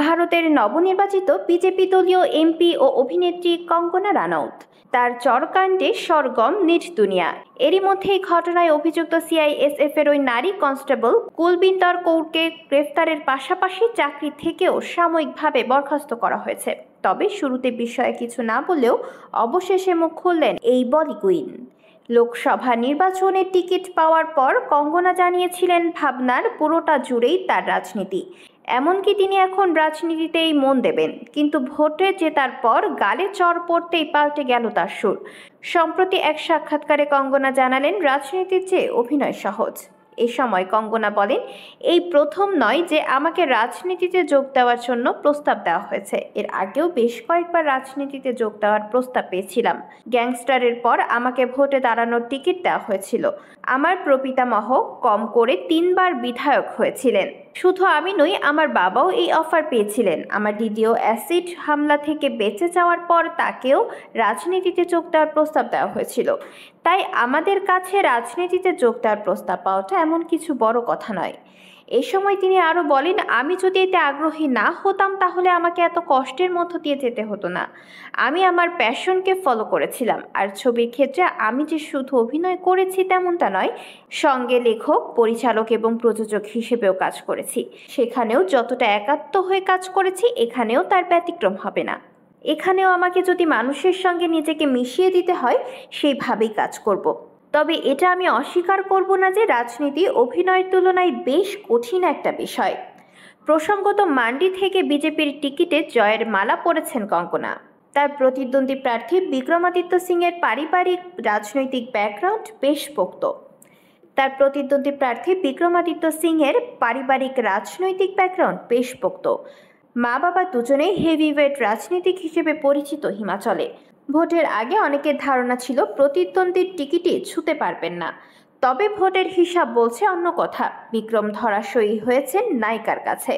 ভারতের নবনির্বাচিত বিজেপি দলীয় এমপি ও অভিনেত্রী কঙ্গনা রানাউত তার চরকাণ্ডে সরগম নিজ দুনিয়া। এরই মধ্যে এই ঘটনায় অভিযুক্ত সিআইএসএফ এর ওই নারী কনস্টেবল কুলবিন্দর কৌরকে গ্রেফতারের পাশাপাশি চাকরি থেকেও সাময়িকভাবে বরখাস্ত করা হয়েছে। তবে শুরুতে বিষয়ে কিছু না বলেও অবশেষে মুখ খুললেন এই বলি কুইন। লোকসভা নির্বাচনের টিকিট পাওয়ার পর কঙ্গনা জানিয়েছিলেন ভাবনার পুরোটা জুড়েই তার রাজনীতি, এমনকি তিনি এখন রাজনীতিতেই মন দেবেন। কিন্তু ভোটে জেতার পর গালে চড় পড়তেই পাল্টে গেল তার সুর। সম্প্রতি এক সাক্ষাৎকারে কঙ্গনা জানালেন রাজনীতির চেয়ে অভিনয় সহজ। এ সময় কঙ্গনা বলেন, এই প্রথম নয় যে আমাকে রাজনীতিতে যোগ দেওয়ার জন্য প্রস্তাব দেওয়া হয়েছে। এর আগেও বেশ কয়েকবার রাজনীতিতে যোগ দেওয়ার প্রস্তাব পেয়েছিলাম। গ্যাংস্টারের পর আমাকে ভোটে দাঁড়ানোর টিকিট দেওয়া হয়েছিল। আমার প্রপিতামহ কম করে 3 বার বিধায়ক হয়েছিলেন। শুধু আমি নই, আমার বাবাও এই অফার পেয়েছিলেন। আমার দিদিও অ্যাসিড হামলা থেকে বেঁচে যাওয়ার পর তাকেও রাজনীতিতে যোগ দেওয়ার প্রস্তাব দেওয়া হয়েছিল। তাই আমাদের কাছে রাজনীতিতে যোগ দেওয়ার প্রস্তাব পাওয়াটা এমন কিছু বড় কথা নয়। এ সময় তিনি আরও বলেন, আমি যদি এতে আগ্রহী না হতাম তাহলে আমাকে এত কষ্টের মধ্য দিয়ে যেতে হতো না। আমি আমার প্যাশনকে ফলো করেছিলাম। আর ছবির ক্ষেত্রে আমি যে শুধু অভিনয় করেছি তেমনটা নয়, সঙ্গে লেখক, পরিচালক এবং প্রযোজক হিসেবেও কাজ করেছি। সেখানেও যতটা একাত্ম হয়ে কাজ করেছি এখানেও তার ব্যতিক্রম হবে না। এখানেও আমাকে যদি মানুষের সঙ্গে নিজেকে মিশিয়ে দিতে হয় সেইভাবেই কাজ করব। তবে এটা আমি অস্বীকার করব না যে রাজনীতি অভিনয়ের তুলনায় বেশ কঠিন একটা বিষয়। প্রসঙ্গত, মান্ডি থেকে বিজেপির টিকিটে জয়ের মালা পরেছেন কঙ্গনা। তার প্রতিদ্বন্দ্বী প্রার্থী বিক্রমাদিত্য সিংয়ের পারিবারিক রাজনৈতিক ব্যাকগ্রাউন্ড বেশ পোক্ত। মা বাবা দুজনেই হেভিওয়েট রাজনীতিক হিসেবে পরিচিত হিমাচলে। ভোটের আগে অনেকের ধারণা ছিল প্রতিদ্বন্দ্বীর টিকিটই ছুঁতে পারবেন না। তবে ভোটের হিসাব বলছে অন্য কথা। বিক্রম ধরাশয়ী হয়েছেন নায়িকার কাছে।